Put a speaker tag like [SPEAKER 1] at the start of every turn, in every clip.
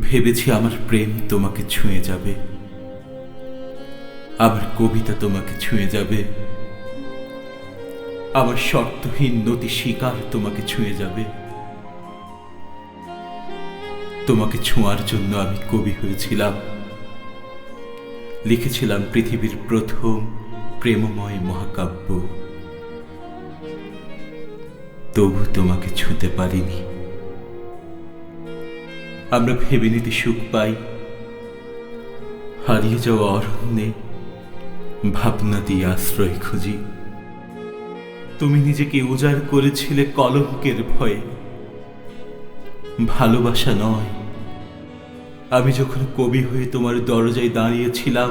[SPEAKER 1] ভেবেছি আমার প্রেম তোমাকে ছুঁয়ে যাবে, আমার কবিতা তোমাকে ছুঁয়ে যাবে, আমার শর্তহীন নতি শিকার তোমাকে ছুঁয়ে যাবে। তোমাকে ছোঁয়ার জন্য আমি কবি হয়েছিলাম, লিখেছিলাম পৃথিবীর প্রথম প্রেমময় মহাকাব্য। তবু তোমাকে ছুঁতে পারিনি। আমরা ভেবে নিতে সুখ পাই, হারিয়ে যাওয়া অরণ্যে ভাবনা দিয়ে আশ্রয় খুঁজি। তুমি নিজেকে উজাড় করেছিলে কলঙ্কের ভয়ে, ভালোবাসা নয়। আমি যখন কবি হয়ে তোমার দরজায় দাঁড়িয়েছিলাম,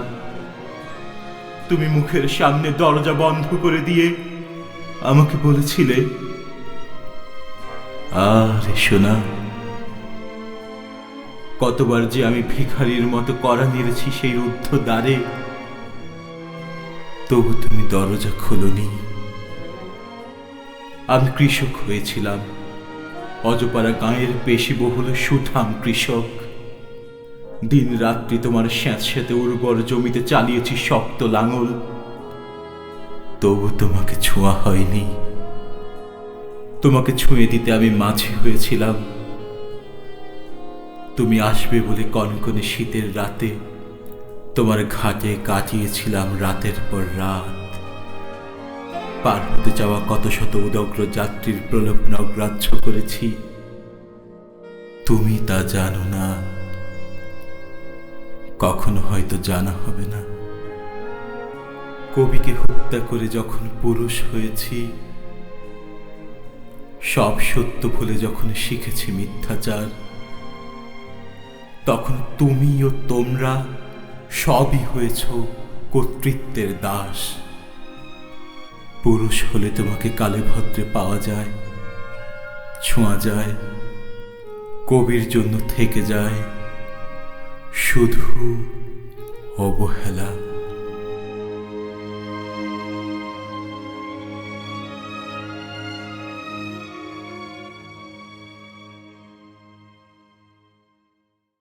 [SPEAKER 1] তুমি মুখের সামনে দরজা বন্ধ করে দিয়ে আমাকে বলেছিলে, আর এসো না। কতবার যে আমি ভিখারির মতো কড়া নেড়েছি সেই রুদ্ধ দ্বারে, তবু তুমি দরজা খোলনি। আমি কৃষক হয়েছিলাম, অজপাড়া গাঁয়ের পেশিবহুল সুঠাম কৃষক। দিন রাত্রি তোমার স্যাঁতস্যাঁতে উর্বর জমিতে চালিয়েছি শক্ত লাঙল। তবু তোমাকে ছোঁয়া হয়নি। তোমাকে ছুঁয়ে দিতে আমি মাঝি হয়েছিলাম। তুমি আসবে বলে কনকনে শীতের রাতে তোমার ঘাটে কাটিয়েছিলাম রাতের পর রাত। পার হতে যাওয়া কত শত উদগ্র যাত্রীর প্রলোভন অগ্রাহ্য করেছি। তুমি তা জানো না, কখনো হয়তো জানা হবে না। কবিকে হত্যা করে যখন পুরুষ হয়েছি, সব সত্য ভুলে যখন শিখেছি মিথ্যাচার, তখন তুমি ও তোমরা সবই হয়েছ কর্তৃত্বের দাস। পুরুষ হলে তোমাকে কালে ভদ্রে পাওয়া যায়, ছোঁয়া যায়, কবির জন্য থেকে যায় শুধু অবহেলা।